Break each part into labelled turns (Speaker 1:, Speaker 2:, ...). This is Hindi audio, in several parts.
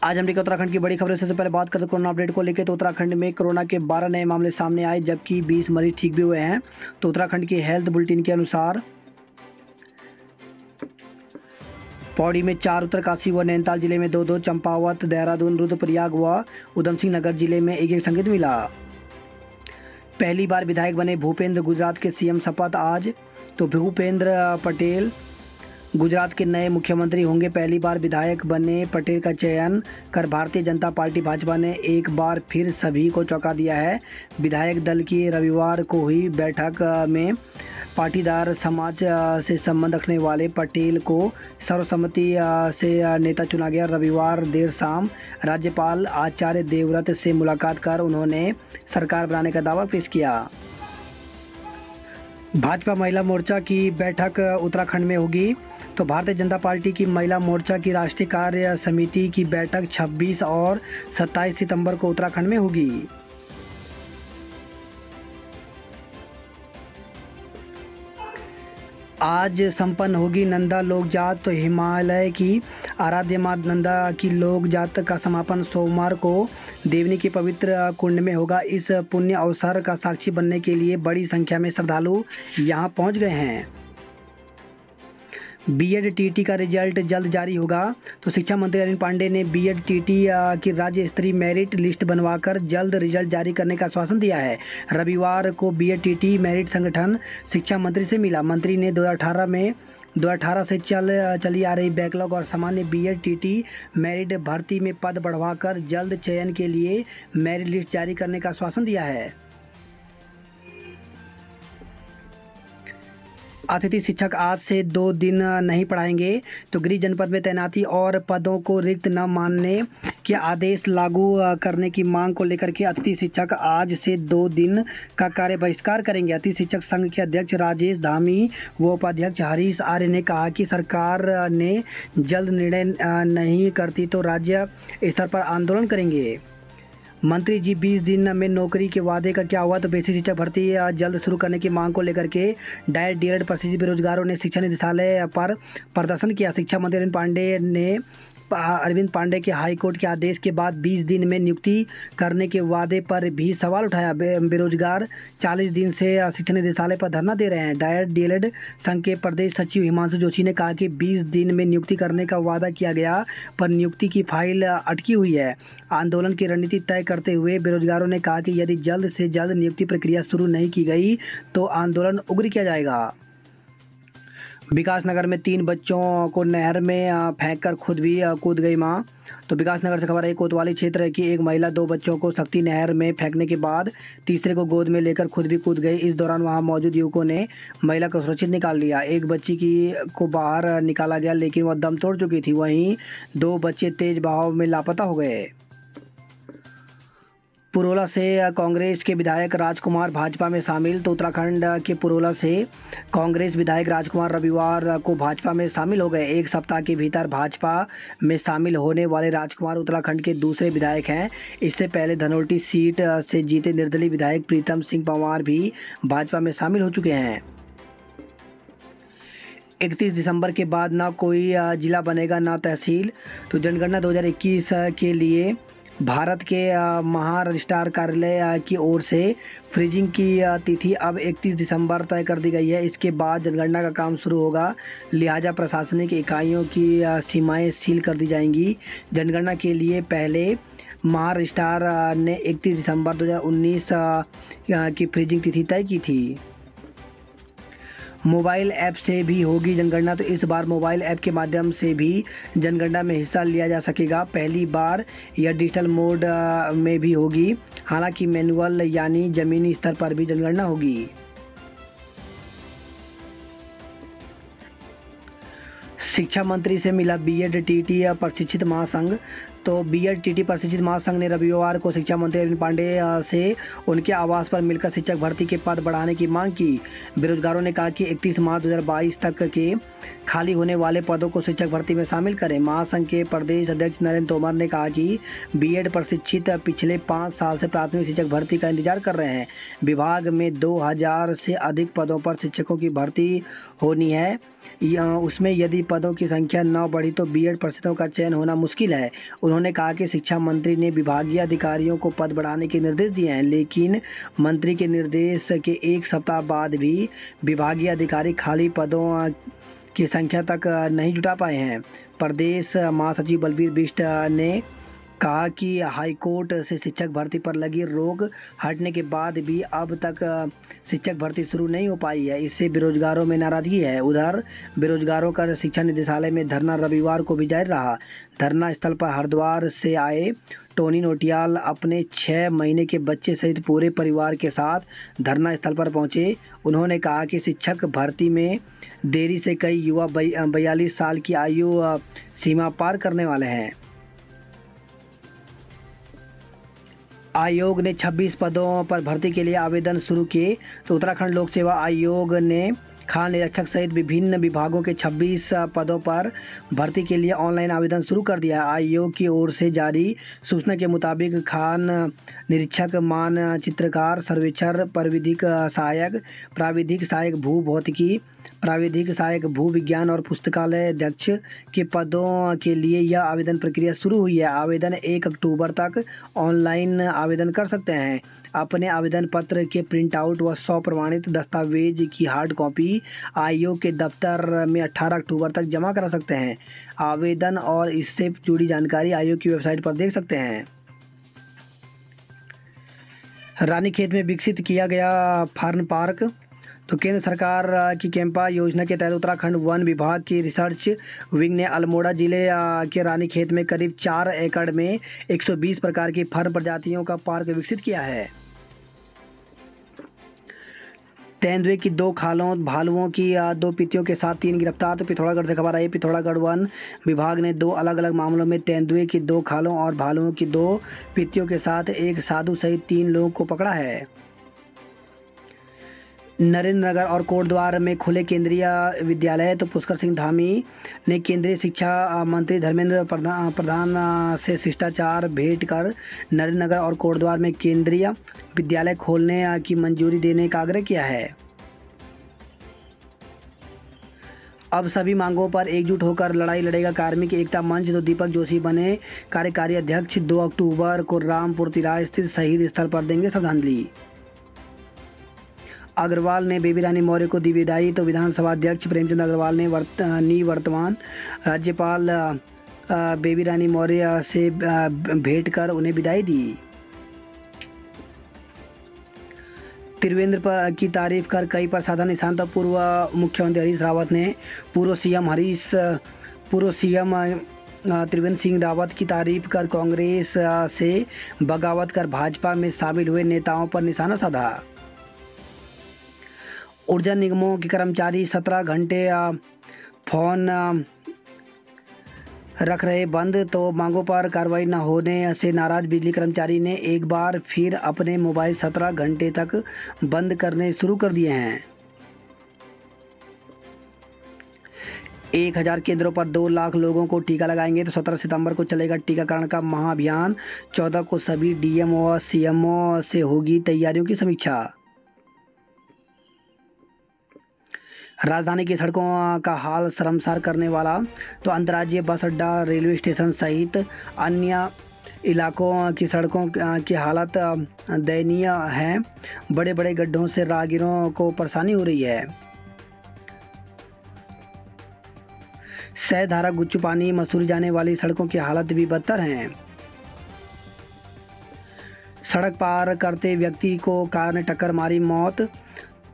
Speaker 1: आज हम देखिए उत्तराखंड की बड़ी खबरें। सबसे पहले बात करते हैं कोरोना अपडेट को लेकर। तो उत्तराखंड में कोरोना के 12 नए मामले सामने आए, जबकि 20 मरीज ठीक भी हुए हैं। तो उत्तराखंड की हेल्थ बुलेटिन के अनुसार पौड़ी में 4, उत्तरकाशी व नैनीताल जिले में 2-2, चंपावत, देहरादून, रुद्रप्रयाग व उधमसिंह नगर जिले में 1-1 संक्रमित मिला। पहली बार विधायक बने भूपेंद्र, गुजरात के सीएम शपथ आज। तो भूपेंद्र पटेल गुजरात के नए मुख्यमंत्री होंगे। पहली बार विधायक बने पटेल का चयन कर भारतीय जनता पार्टी भाजपा ने एक बार फिर सभी को चौंका दिया है। विधायक दल की रविवार को हुई बैठक में पाटीदार समाज से संबंध रखने वाले पटेल को सर्वसम्मति से नेता चुना गया। रविवार देर शाम राज्यपाल आचार्य देवव्रत से मुलाकात कर उन्होंने सरकार बनाने का दावा पेश किया। भाजपा महिला मोर्चा की बैठक उत्तराखंड में होगी। तो भारतीय जनता पार्टी की महिला मोर्चा की राष्ट्रीय कार्य समिति की बैठक 26 और 27 सितंबर को उत्तराखंड में होगी। आज संपन्न होगी नंदा लोक जात। तो हिमालय की आराध्य मां नंदा की लोक जात का समापन सोमवार को देवनी के पवित्र कुंड में होगा। इस पुण्य अवसर का साक्षी बनने के लिए बड़ी संख्या में श्रद्धालु यहां पहुंच गए हैं। बीएड टीटी का रिजल्ट जल्द जारी होगा। तो शिक्षा मंत्री अरविंद पांडे ने बीएड टीटी की राज्य स्तरीय मेरिट लिस्ट बनवाकर जल्द रिजल्ट जारी करने का आश्वासन दिया है। रविवार को बीएड टीटी मेरिट संगठन शिक्षा मंत्री से मिला। मंत्री ने 2018 से चली आ रही बैकलॉग और सामान्य बीएड टीटी मेरिट भर्ती में पद बढ़वाकर जल्द चयन के लिए मेरिट लिस्ट जारी करने का आश्वासन दिया है। अतिथि शिक्षक आज से 2 दिन नहीं पढ़ाएंगे। तो गृह जनपद में तैनाती और पदों को रिक्त न मानने के आदेश लागू करने की मांग को लेकर के अतिथि शिक्षक आज से 2 दिन का कार्य बहिष्कार करेंगे। अतिथि शिक्षक संघ के अध्यक्ष राजेश धामी व उपाध्यक्ष हरीश आर्य ने कहा कि सरकार ने जल्द निर्णय नहीं करती तो राज्य स्तर पर आंदोलन करेंगे। मंत्री जी 20 दिन में नौकरी के वादे का क्या हुआ। तो बेसिक शिक्षक भर्ती जल्द शुरू करने की मांग को लेकर के डायट डीएड प्रशिक्षित बेरोजगारों ने शिक्षा निदेशालय पर प्रदर्शन किया। शिक्षा मंत्री अरविंद पांडे के हाईकोर्ट के आदेश के बाद 20 दिन में नियुक्ति करने के वादे पर भी सवाल उठाया। बेरोजगार 40 दिन से शिक्षा निदेशालय पर धरना दे रहे हैं। डायट डीएलएड संघ के प्रदेश सचिव हिमांशु जोशी ने कहा कि 20 दिन में नियुक्ति करने का वादा किया गया पर नियुक्ति की फाइल अटकी हुई है। आंदोलन की रणनीति तय करते हुए बेरोजगारों ने कहा कि यदि जल्द से जल्द नियुक्ति प्रक्रिया शुरू नहीं की गई तो आंदोलन उग्र किया जाएगा। विकासनगर में 3 बच्चों को नहर में फेंककर खुद भी कूद गई मां। तो विकासनगर से खबर है, कोतवाली क्षेत्र की एक महिला 2 बच्चों को शक्ति नहर में फेंकने के बाद तीसरे को गोद में लेकर खुद भी कूद गई। इस दौरान वहां मौजूद युवकों ने महिला को सुरक्षित निकाल लिया। एक बच्ची को बाहर निकाला गया लेकिन वह दम तोड़ चुकी थी। वहीं 2 बच्चे तेज बहाव में लापता हो गए। पुरोला से कांग्रेस के विधायक राजकुमार भाजपा में शामिल। तो उत्तराखंड के पुरोला से कांग्रेस विधायक राजकुमार रविवार को भाजपा में शामिल हो गए। एक सप्ताह के भीतर भाजपा में शामिल होने वाले राजकुमार उत्तराखंड के दूसरे विधायक हैं। इससे पहले धनोल्टी सीट से जीते निर्दलीय विधायक प्रीतम सिंह पंवार भी भाजपा में शामिल हो चुके हैं। 31 दिसंबर के बाद ना कोई जिला बनेगा ना तहसील। तो जनगणना 2021 के लिए भारत के महा रजिस्ट्रार कार्यालय की ओर से फ्रीजिंग की तिथि अब 31 दिसंबर तय कर दी गई है। इसके बाद जनगणना का काम शुरू होगा, लिहाजा प्रशासनिक इकाइयों की सीमाएं सील कर दी जाएंगी। जनगणना के लिए पहले महा रजिस्ट्रार ने 31 दिसंबर 2019 की फ्रीजिंग तिथि तय की थी। मोबाइल ऐप से भी होगी जनगणना। तो इस बार मोबाइल ऐप के माध्यम से भी जनगणना में हिस्सा लिया जा सकेगा। पहली बार यह डिजिटल मोड में भी होगी, हालांकि मैनुअल यानी ज़मीनी स्तर पर भी जनगणना होगी। शिक्षा मंत्री से मिला बीएड टीटी प्रशिक्षित महासंघ। तो बीएड टीटी प्रशिक्षित महासंघ ने रविवार को शिक्षा मंत्री अरविंद पांडे से उनके आवास पर मिलकर शिक्षक भर्ती के पद बढ़ाने की मांग की। बेरोजगारों ने कहा कि 31 मार्च 2022 तक के खाली होने वाले पदों को शिक्षक भर्ती में शामिल करें। महासंघ के प्रदेश अध्यक्ष नरेंद्र तोमर ने कहा कि बीएड प्रशिक्षित पिछले 5 साल से प्राथमिक शिक्षक भर्ती का इंतजार कर रहे हैं। विभाग में 2000 से अधिक पदों पर शिक्षकों की भर्ती होनी है। उसमें यदि पदों की संख्या न बढ़ी तो बीएड प्रशिक्षकों का चयन होना मुश्किल है। उन्होंने कहा कि शिक्षा मंत्री ने विभागीय अधिकारियों को पद बढ़ाने के निर्देश दिए हैं, लेकिन मंत्री के निर्देश के 1 सप्ताह बाद भी विभागीय अधिकारी खाली पदों की संख्या तक नहीं जुटा पाए हैं। प्रदेश महासचिव बलबीर बिष्ट ने कहा कि हाईकोर्ट से शिक्षक भर्ती पर लगी रोक हटने के बाद भी अब तक शिक्षक भर्ती शुरू नहीं हो पाई है। इससे बेरोजगारों में नाराजगी है। उधर बेरोजगारों का शिक्षा निदेशालय में धरना रविवार को भी जारी रहा। धरना स्थल पर हरिद्वार से आए टोनी नोटियाल अपने 6 महीने के बच्चे सहित पूरे परिवार के साथ धरना स्थल पर पहुंचे। उन्होंने कहा कि शिक्षक भर्ती में देरी से कई युवा 42 साल की आयु सीमा पार करने वाले हैं। आयोग ने 26 पदों पर भर्ती के लिए आवेदन शुरू किए। तो उत्तराखंड लोक सेवा आयोग ने खान निरीक्षक सहित विभिन्न विभागों के 26 पदों पर भर्ती के लिए ऑनलाइन आवेदन शुरू कर दिया है। आयोग की ओर से जारी सूचना के मुताबिक खान निरीक्षक, मानचित्रकार, सर्वेक्षण, प्राविधिक सहायक भू भौतिकी, प्राविधिक सहायक भू विज्ञान और पुस्तकालय अध्यक्ष के पदों के लिए यह आवेदन प्रक्रिया शुरू हुई है। आवेदन 1 अक्टूबर तक ऑनलाइन आवेदन कर सकते हैं। अपने आवेदन पत्र के प्रिंट आउट व 100 प्रमाणित दस्तावेज की हार्ड कॉपी आयोग के दफ्तर में 18 अक्टूबर तक जमा करा सकते हैं। आवेदन और इससे जुड़ी जानकारी आयोग की वेबसाइट पर देख सकते हैं। रानीखेत में विकसित किया गया फार्म पार्क। तो केंद्र सरकार की कैंपा योजना के तहत उत्तराखंड वन विभाग की रिसर्च विंग ने अल्मोड़ा जिले के रानीखेत में करीब 4 एकड़ में 120 प्रकार की फर्न प्रजातियों का पार्क विकसित किया है। तेंदुए की 2 खालों, भालुओं की 2 पितियों के साथ 3 गिरफ्तार। तो पिथौरागढ़ से खबर आई। पिथौरागढ़ वन विभाग ने 2 अलग अलग मामलों में तेंदुए की 2 खालों और भालुओं की 2 पितियों के साथ एक साधु सहित 3 लोगों को पकड़ा है। नरेंद्र नगर और कोटद्वार में खुले केंद्रीय विद्यालय। तो पुष्कर सिंह धामी ने केंद्रीय शिक्षा मंत्री धर्मेंद्र प्रधान से शिष्टाचार भेंट कर नरेंद्र नगर और कोटद्वार में केंद्रीय विद्यालय खोलने की मंजूरी देने का आग्रह किया है। अब सभी मांगों पर एकजुट होकर लड़ाई लड़ेगा कार्मिक एकता मंच। तो दीपक जोशी बने कार्यकारी अध्यक्ष। 2 अक्टूबर को रामपुर तिराहा स्थित शहीद स्थल पर देंगे श्रद्धांजलि। अग्रवाल ने बेबी रानी मौर्य को दी विदाई। तो विधानसभा अध्यक्ष प्रेमचंद अग्रवाल ने वर्तमान राज्यपाल बेबी रानी मौर्य से भेंट कर उन्हें विदाई दी। त्रिवेंद्र की तारीफ कर कई प्रसाधन निशान। तो पूर्व मुख्यमंत्री हरीश रावत ने पूर्व सीएम त्रिवेंद्र सिंह रावत की तारीफ कर कांग्रेस से बगावत कर भाजपा में शामिल हुए नेताओं पर निशाना साधा। ऊर्जा निगमों के कर्मचारी 17 घंटे फोन रख रहे बंद। तो मांगों पर कार्रवाई न होने से नाराज बिजली कर्मचारी ने एक बार फिर अपने मोबाइल 17 घंटे तक बंद करने शुरू कर दिए हैं। 1000 केंद्रों पर 2 लाख लोगों को टीका लगाएंगे। तो 17 सितंबर को चलेगा टीकाकरण का महाअभियान। 14 को सभी डीएमओ और सीएमओ से होगी तैयारियों की समीक्षा। राजधानी की सड़कों का हाल शर्मसार करने वाला। तो अंतर्राज्यीय बस अड्डा, रेलवे स्टेशन सहित अन्य इलाकों की सड़कों की हालत दयनीय है। बड़े बड़े गड्ढों से राहगीरों को परेशानी हो रही है। सहधारा, गुच्चू पानी, मसूरी जाने वाली सड़कों की हालत भी बदतर है। सड़क पार करते व्यक्ति को कार ने टक्कर मारी, मौत।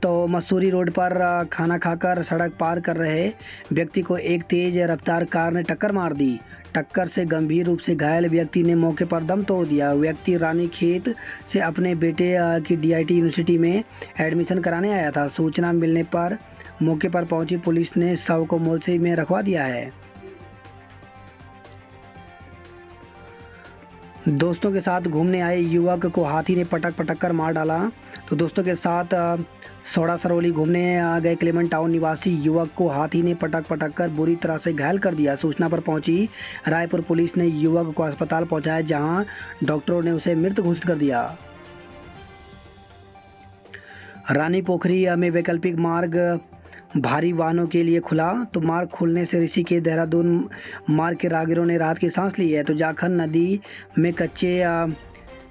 Speaker 1: तो मसूरी रोड पर खाना खाकर सड़क पार कर रहे व्यक्ति को एक तेज रफ्तार कार ने टक्कर मार दी। टक्कर से गंभीर रूप से घायल व्यक्ति ने मौके पर दम तोड़ दिया। व्यक्ति रानीखेत से अपने बेटे की डीआईटी यूनिवर्सिटी में एडमिशन कराने आया था। सूचना मिलने पर मौके पर पहुंची पुलिस ने शव को मोर्चे में रखवा दिया है। दोस्तों के साथ घूमने आए युवक को हाथी ने पटक कर मार डाला। तो दोस्तों के साथ सौड़ा सरौली घूमने गए क्लेमेंट टाउन निवासी युवक को हाथी ने पटक कर बुरी तरह से घायल कर दिया। सूचना पर पहुंची रायपुर पुलिस ने युवक को अस्पताल पहुंचाया, जहां डॉक्टरों ने उसे मृत घोषित कर दिया। रानी पोखरी में वैकल्पिक मार्ग भारी वाहनों के लिए खुला। तो मार्ग खुलने से ऋषिकेश देहरादून मार्ग के राहगीरों ने राहत की सांस ली है। तो जाखन नदी में कच्चे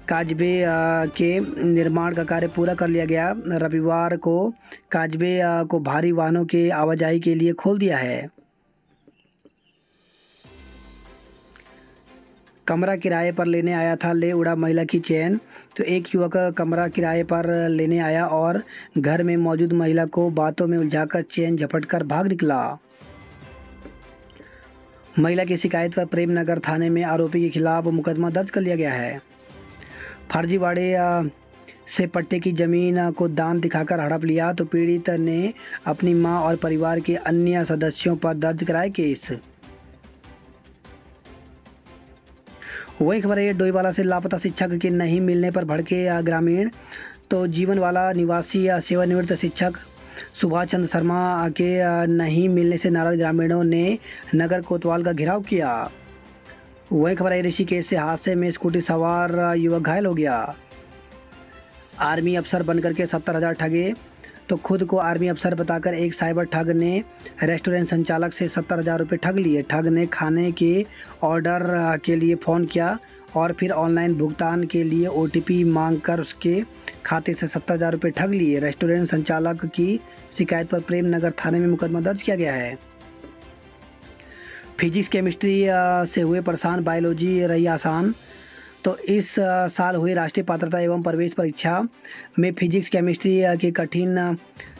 Speaker 1: काजबे के निर्माण का कार्य पूरा कर लिया गया। रविवार को काजबे को भारी वाहनों के आवाजाही के लिए खोल दिया है। कमरा किराए पर लेने आया था, ले उड़ा महिला की चैन। तो एक युवक कमरा किराए पर लेने आया और घर में मौजूद महिला को बातों में उलझाकर चैन झपटकर भाग निकला। महिला की शिकायत पर प्रेमनगर थाने में आरोपी के खिलाफ मुकदमा दर्ज कर लिया गया है। फर्जीवाड़े से पट्टे की जमीन को दान दिखाकर हड़प लिया। तो पीड़ित ने अपनी मां और परिवार के अन्य सदस्यों पर दर्ज कराया केस। वही खबर है डोईवाला से लापता शिक्षक के नहीं मिलने पर भड़के ग्रामीण। तो जीवनवाला निवासी सेवानिवृत्त शिक्षक सुभाष चंद्र शर्मा के नहीं मिलने से नाराज ग्रामीणों ने नगर कोतवाल का घेराव किया। वही खबर है ऋषिकेश से हादसे में स्कूटी सवार युवक घायल हो गया। आर्मी अफसर बनकर के 70,000 ठगे। तो खुद को आर्मी अफसर बताकर एक साइबर ठग ने रेस्टोरेंट संचालक से 70,000 रुपये ठग लिए। ठग ने खाने के ऑर्डर के लिए फ़ोन किया और फिर ऑनलाइन भुगतान के लिए OTP मांगकर उसके खाते से 70,000 रुपये ठग लिए। रेस्टोरेंट संचालक की शिकायत पर प्रेमनगर थाने में मुकदमा दर्ज किया गया है। फिजिक्स केमिस्ट्री से हुए परेशान, बायोलॉजी रही आसान। तो इस साल हुई राष्ट्रीय पात्रता एवं प्रवेश परीक्षा में फिजिक्स केमिस्ट्री के कठिन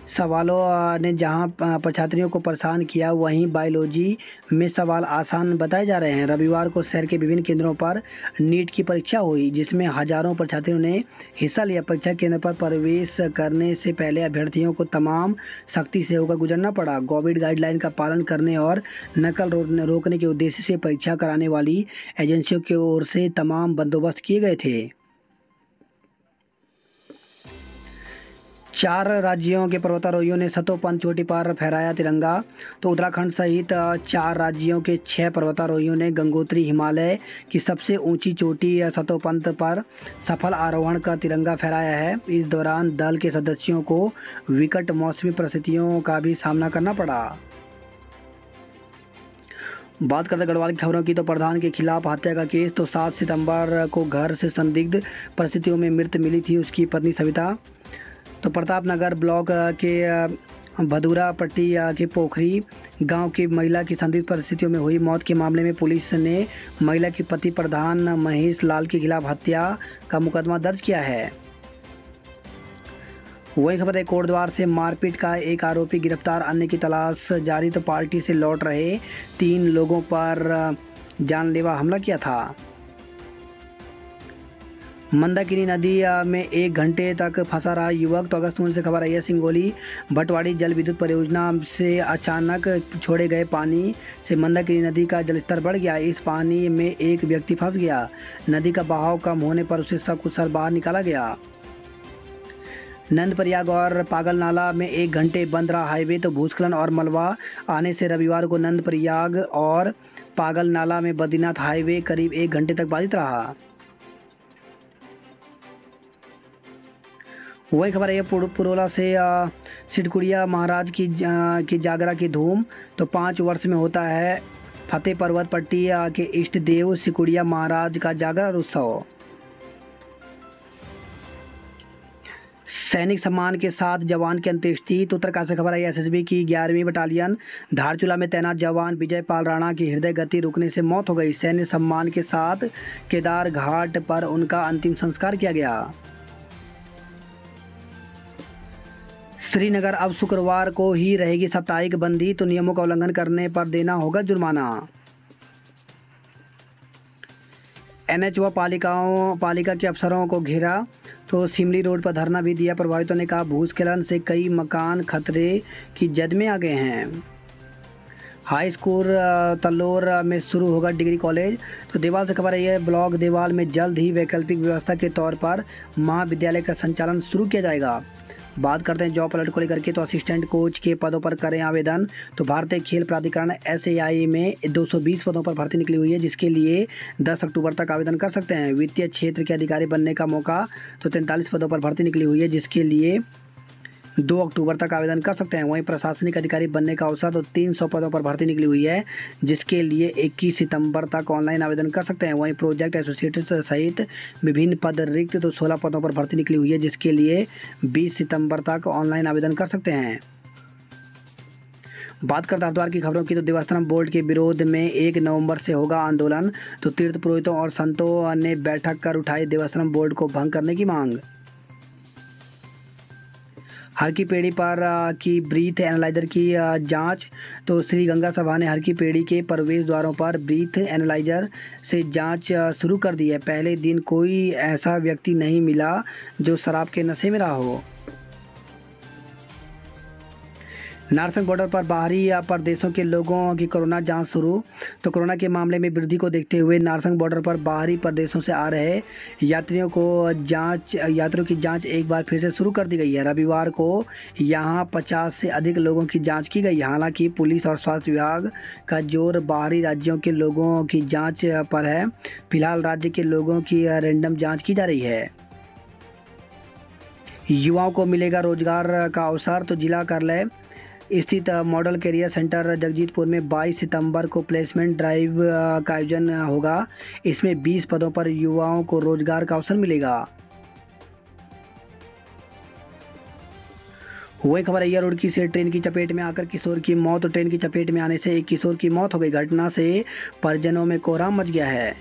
Speaker 1: सवालों ने जहां छात्रियों को परेशान किया, वहीं बायोलॉजी में सवाल आसान बताए जा रहे हैं। रविवार को शहर के विभिन्न केंद्रों पर नीट की परीक्षा हुई, जिसमें हजारों परीक्षार्थियों ने हिस्सा लिया। परीक्षा केंद्र पर प्रवेश करने से पहले अभ्यर्थियों को तमाम सख्ती से होकर गुजरना पड़ा। कोविड गाइडलाइन का पालन करने और नकल रोकने के उद्देश्य से परीक्षा कराने वाली एजेंसियों की ओर से तमाम बंदोबस्त किए गए थे। 4 राज्यों के पर्वतारोहियों ने सतोपंथ चोटी पर फहराया तिरंगा। तो उत्तराखंड सहित 4 राज्यों के 6 पर्वतारोहियों ने गंगोत्री हिमालय की सबसे ऊंची चोटी सतोपंथ पर सफल आरोहण का तिरंगा फहराया है। इस दौरान दल के सदस्यों को विकट मौसमी परिस्थितियों का भी सामना करना पड़ा। बात करते गढ़वाल की खबरों की, तो प्रधान के खिलाफ हत्या का केस। तो 7 सितंबर को घर से संदिग्ध परिस्थितियों में मृत मिली थी उसकी पत्नी सविता। तो प्रतापनगर ब्लॉक के भदूरा पट्टी के पोखरी गांव की महिला की संदिग्ध परिस्थितियों में हुई मौत के मामले में पुलिस ने महिला के पति प्रधान महेश लाल के खिलाफ हत्या का मुकदमा दर्ज किया है। वही खबर है कोटद्वार से मारपीट का एक आरोपी गिरफ्तार, अन्य की तलाश जारी। तो पार्टी से लौट रहे 3 लोगों पर जानलेवा हमला किया था। मंदाकिनी नदी में 1 घंटे तक फंसा रहा युवक। तो अगस्त से खबर आई है सिंगोली भटवाड़ी जल विद्युत परियोजना से अचानक छोड़े गए पानी से मंदाकिनी नदी का जलस्तर बढ़ गया। इस पानी में एक व्यक्ति फंस गया। नदी का बहाव कम होने पर उसे सकुशल बाहर निकाला गया। नंदप्रयाग और पागल नाला में 1 घंटे बंद रहा हाईवे। तो भूस्खलन और मलबा आने से रविवार को नंदप्रयाग और पागल नाला में बद्रीनाथ हाईवे करीब 1 घंटे तक बाधित रहा। वही खबर है पुरोला से सिद्धकुड़िया महाराज की जागरा की धूम। तो 5 वर्ष में होता है फतेह पर्वत पट्टी के इष्ट देव सिकुड़िया महाराज का जागरा उत्सव। सैनिक सम्मान के साथ जवान की अंत्येष्टि। तो उत्तरकाशी से खबर आई SSB की 11वीं बटालियन धारचूला में तैनात जवान विजय पाल राणा की हृदय गति रुकने से मौत हो गई। सैन्य सम्मान के साथ केदार घाट पर उनका अंतिम संस्कार किया गया। श्रीनगर अब शुक्रवार को ही रहेगी साप्ताहिक बंदी। तो नियमों का उल्लंघन करने पर देना होगा जुर्माना। NH व पालिका के अफसरों को घेरा। तो सिमली रोड पर धरना भी दिया। प्रभावितों ने कहा भूस्खलन से कई मकान खतरे की जद में आ गए हैं। हाई स्कूल तल्लोर में शुरू होगा डिग्री कॉलेज। तो देवाल से खबर है, ब्लॉक देवाल में जल्द ही वैकल्पिक व्यवस्था के तौर पर महाविद्यालय का संचालन शुरू किया जाएगा। बात करते हैं जॉब अलर्ट को लेकर के। तो असिस्टेंट कोच के पदों पर करें आवेदन। तो भारतीय खेल प्राधिकरण SAI में 220 पदों पर भर्ती निकली हुई है, जिसके लिए 10 अक्टूबर तक आवेदन कर सकते हैं। वित्तीय क्षेत्र के अधिकारी बनने का मौका, तो 43 पदों पर भर्ती निकली हुई है, जिसके लिए 2 अक्टूबर तक आवेदन कर सकते हैं। वहीं प्रशासनिक अधिकारी बनने का अवसर, तो 300 पदों पर भर्ती निकली हुई है, जिसके लिए 21 सितंबर तक ऑनलाइन आवेदन कर सकते हैं। वहीं प्रोजेक्ट एसोसिएट सहित विभिन्न पद रिक्त, तो 16 पदों पर भर्ती निकली हुई है, जिसके लिए 20 सितंबर तक ऑनलाइन आवेदन कर सकते हैं। बात करते हैं हरिद्वार की खबरों की। तो देवस्थानम बोर्ड के विरोध में 1 नवंबर से होगा आंदोलन। तो तीर्थ पुरोहितों और संतों ने बैठक कर उठाई देवस्थानम बोर्ड को भंग करने की मांग। हर की पेड़ी पर की ब्रीथ एनालाइजर की जांच। तो श्री गंगा सभा ने हर की पेड़ी के प्रवेश द्वारों पर ब्रीथ एनालाइजर से जांच शुरू कर दी है। पहले दिन कोई ऐसा व्यक्ति नहीं मिला जो शराब के नशे में रहा हो। नारसंग बॉर्डर पर बाहरी प्रदेशों के लोगों की कोरोना जांच शुरू। तो कोरोना के मामले में वृद्धि को देखते हुए नारसंग बॉर्डर पर बाहरी प्रदेशों से आ रहे यात्रियों की जांच एक बार फिर से शुरू कर दी गई है। रविवार को यहां 50 से अधिक लोगों की जांच की गई। हालांकि पुलिस और स्वास्थ्य विभाग का जोर बाहरी राज्यों के लोगों की जाँच पर है। फिलहाल राज्य के लोगों की रैंडम जाँच की जा रही है। युवाओं को मिलेगा रोजगार का अवसर। तो जिला कार्यालय स्थित मॉडल कैरियर सेंटर जगजीतपुर में 22 सितंबर को प्लेसमेंट ड्राइव का आयोजन होगा। इसमें 20 पदों पर युवाओं को रोजगार का अवसर मिलेगा। वही खबर है, रुड़की से ट्रेन की चपेट में आकर किशोर की मौत। तो ट्रेन की चपेट में आने से एक किशोर की मौत हो गई। घटना से परिजनों में कोहराम मच गया है।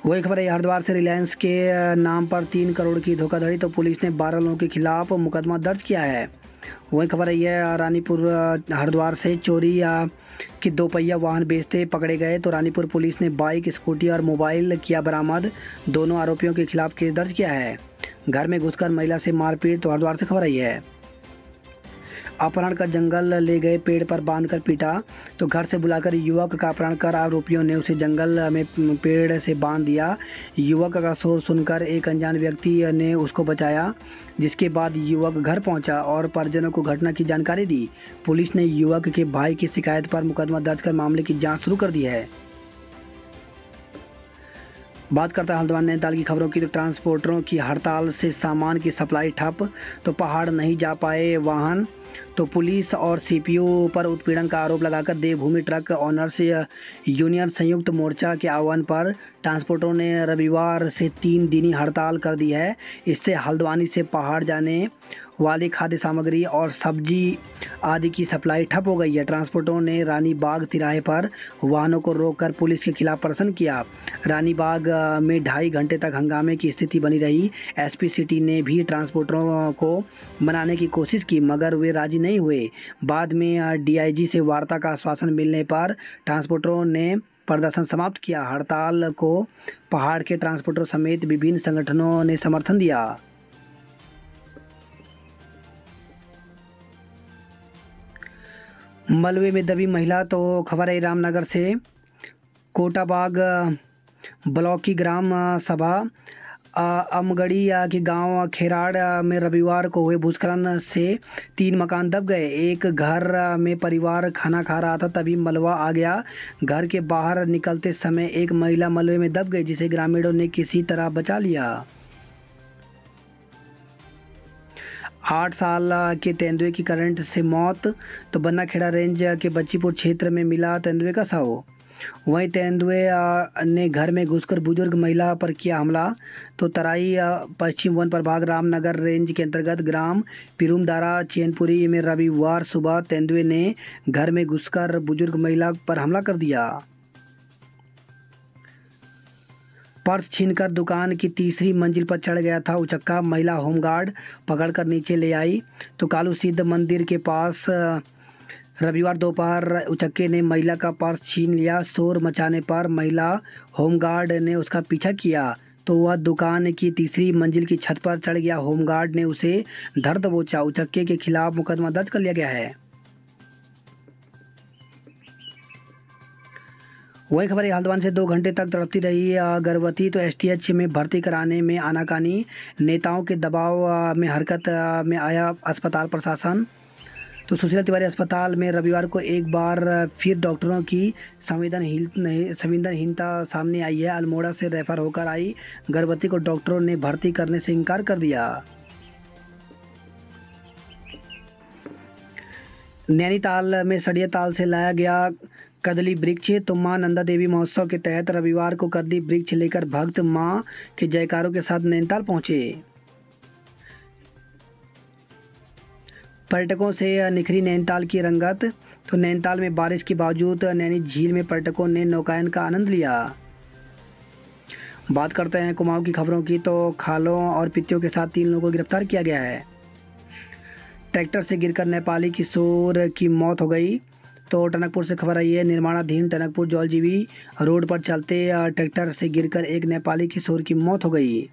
Speaker 1: वही खबर है, हरिद्वार से रिलायंस के नाम पर 3 करोड़ की धोखाधड़ी। तो पुलिस ने 12 लोगों के खिलाफ मुकदमा दर्ज किया है। वही खबर है, यह रानीपुर हरिद्वार से चोरी के 2 पहिया वाहन बेचते पकड़े गए। तो रानीपुर पुलिस ने बाइक, स्कूटी और मोबाइल किया बरामद। दोनों आरोपियों के खिलाफ केस दर्ज किया है। घर में घुसकर महिला से मारपीट। तो हरिद्वार से खबर आई है, अपहरण कर जंगल ले गए, पेड़ पर बांधकर पीटा। तो घर से बुलाकर युवक का अपहरण कर आरोपियों ने उसे जंगल में पेड़ से बांध दिया। युवक का शोर सुनकर एक अनजान व्यक्ति ने उसको बचाया, जिसके बाद युवक घर पहुंचा और परिजनों को घटना की जानकारी दी। पुलिस ने युवक के भाई की शिकायत पर मुकदमा दर्ज कर मामले की जाँच शुरू कर दी है। बात करता है हल्द्वानी नैनीताल की खबरों की। तो ट्रांसपोर्टरों की हड़ताल से सामान की सप्लाई ठप। तो पहाड़ नहीं जा पाए वाहन। तो पुलिस और CPO पर उत्पीड़न का आरोप लगाकर देवभूमि ट्रक ऑनर्स यूनियन संयुक्त मोर्चा के आह्वान पर ट्रांसपोर्टरों ने रविवार से 3 दिनी हड़ताल कर दी है। इससे हल्द्वानी से पहाड़ जाने वाली खाद्य सामग्री और सब्जी आदि की सप्लाई ठप हो गई है। ट्रांसपोर्टरों ने रानी बाग तिराहे पर वाहनों को रोककर पुलिस के खिलाफ प्रदर्शन किया। रानी बाग में 2.5 घंटे तक हंगामे की स्थिति बनी रही। SP सिटी ने भी ट्रांसपोर्टरों को मनाने की कोशिश की, मगर वे राजी नहीं हुए। बाद में DIG से वार्ता का आश्वासन मिलने पर ट्रांसपोर्टरों ने प्रदर्शन समाप्त किया। हड़ताल को पहाड़ के ट्रांसपोर्टरों समेत विभिन्न संगठनों ने समर्थन दिया। मलबे में दबी महिला। तो खबर है रामनगर से कोटाबाग ब्लॉक की ग्राम सभा अमगड़ी के गांव खेराड़ में रविवार को हुए भूस्खलन से 3 मकान दब गए। एक घर में परिवार खाना खा रहा था, तभी मलबा आ गया। घर के बाहर निकलते समय एक महिला मलबे में दब गई, जिसे ग्रामीणों ने किसी तरह बचा लिया। 8 साल के तेंदुए की करंट से मौत। तो बन्नाखेड़ा रेंज के बच्चीपुर क्षेत्र में मिला तेंदुए का शव। वहीं तेंदुए ने घर में घुसकर बुजुर्ग महिला पर किया हमला। तो तराई पश्चिम वन प्रभाग रामनगर रेंज के अंतर्गत ग्राम पिरुमदारा चैनपुरी में रविवार सुबह तेंदुए ने घर में घुसकर बुजुर्ग महिला पर हमला कर दिया। पर्स छीनकर दुकान की 3री मंजिल पर चढ़ गया था उचक्का। महिला होमगार्ड पकड़कर नीचे ले आई। तो कालू सिद्ध मंदिर के पास रविवार दोपहर उचक्के ने महिला का पर्स छीन लिया। शोर मचाने पर महिला होमगार्ड ने उसका पीछा किया, तो वह दुकान की 3री मंजिल की छत पर चढ़ गया। होमगार्ड ने उसे धर दबोचा। उचक्के के खिलाफ मुकदमा दर्ज कर लिया गया है। वही खबर है, हल्द्वानी से 2 घंटे तक तड़पती रही गर्भवती, तो एसटीएच में भर्ती कराने में आनाकानी, नेताओं के दबाव में हरकत में आया अस्पताल प्रशासन। तो सुशीला तिवारी अस्पताल में रविवार को एक बार फिर डॉक्टरों की संवेदनहीनता सामने आई है। अल्मोड़ा से रेफर होकर आई गर्भवती को डॉक्टरों ने भर्ती करने से इनकार कर दिया। नैनीताल में सड़िया ताल से लाया गया कदली वृक्ष, तो मां नंदा देवी महोत्सव के तहत रविवार को कदली वृक्ष लेकर भक्त मां के जयकारों के साथ नैनीताल पहुंचे। पर्यटकों से निखरी नैनीताल की रंगत, तो नैनीताल में बारिश के बावजूद नैनी झील में पर्यटकों ने नौकायन का आनंद लिया। बात करते हैं कुमाऊं की खबरों की, तो खालों और पितियों के साथ 3 लोगों को गिरफ्तार किया गया है। ट्रैक्टर से गिरकर नेपाली किशोर की मौत हो गई। तो टनकपुर से खबर आई है, निर्माणाधीन टनकपुर जौलजीबी रोड पर चलते ट्रैक्टर से गिरकर एक नेपाली किशोर की मौत हो गई।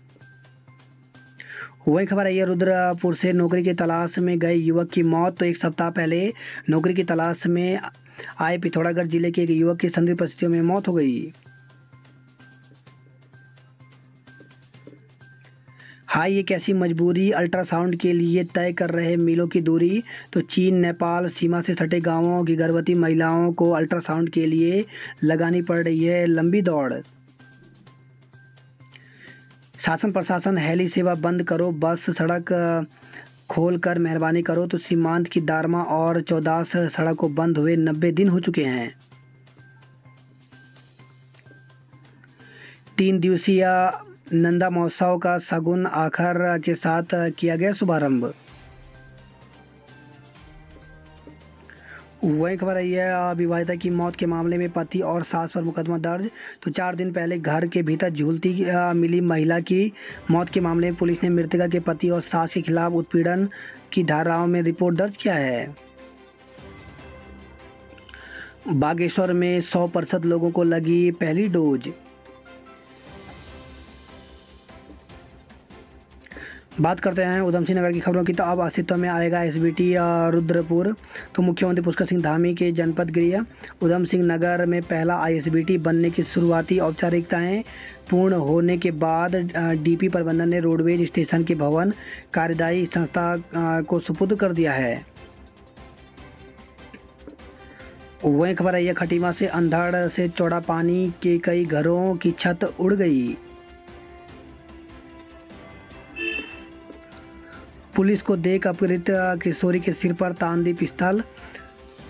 Speaker 1: वही खबर आई है, रुद्रपुर से नौकरी की तलाश में गए युवक की मौत। तो 1 सप्ताह पहले नौकरी की तलाश में आए पिथौरागढ़ जिले के एक युवक की संदिग्ध परिस्थितियों में मौत हो गई। हाई एक ऐसी मजबूरी, अल्ट्रासाउंड के लिए तय कर रहे मीलों की दूरी। तो चीन नेपाल सीमा से सटे गांवों की गर्भवती महिलाओं को अल्ट्रासाउंड के लिए लगानी पड़ रही है लंबी दौड़। शासन प्रशासन हेली सेवा बंद करो, बस सड़क खोल कर मेहरबानी करो। तो सीमांत की दारमा और चौदास सड़कों बंद हुए 90 दिन हो चुके हैं। 3 दिवसीय नंदा महोत्सव का सगुन आखर के साथ किया गया शुभारंभ। वही खबर आई है, विवाहिता की मौत के मामले में पति और सास पर मुकदमा दर्ज। तो 4 दिन पहले घर के भीतर झूलती मिली महिला की मौत के मामले में पुलिस ने मृतका के पति और सास के खिलाफ उत्पीड़न की धाराओं में रिपोर्ट दर्ज किया है। बागेश्वर में 100% लोगों को लगी पहली डोज। बात करते हैं उधम सिंह नगर की खबरों की, तो अब अस्तित्व में आएगा एसबीटी रुद्रपुर। तो मुख्यमंत्री पुष्कर सिंह धामी के जनपद गृह उधम सिंह नगर में पहला आईएसबीटी बनने की शुरुआती औपचारिकताएं पूर्ण होने के बाद डीपी प्रबंधन ने रोडवेज स्टेशन के भवन कार्यदायी संस्था को सुपुर्द कर दिया है। वही खबर आई है, खटीमा से अंधड़ से चौड़ा पानी के कई घरों की छत उड़ गई। पुलिस को देख अपहृत किशोरी के सिर पर तान दी पिस्तौल।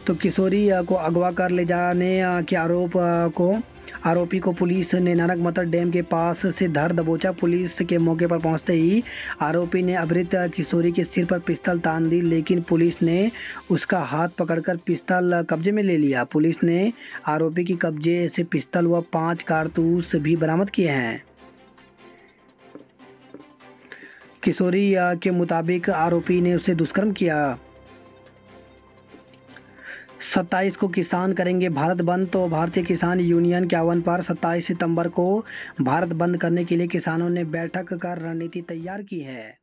Speaker 1: तो किशोरी को अगवा कर ले जाने के आरोपी को पुलिस ने नानक मतर डैम के पास से धर दबोचा। पुलिस के मौके पर पहुंचते ही आरोपी ने अपहृत किशोरी के सिर पर पिस्तौल तान दी, लेकिन पुलिस ने उसका हाथ पकड़कर पिस्तौल कब्जे में ले लिया। पुलिस ने आरोपी की कब्जे से पिस्तौल व 5 कारतूस भी बरामद किए हैं। किशोरी के मुताबिक आरोपी ने उसे दुष्कर्म किया। 27 को किसान करेंगे भारत बंद। तो भारतीय किसान यूनियन के आह्वान पर 27 सितंबर को भारत बंद करने के लिए किसानों ने बैठक कर रणनीति तैयार की है।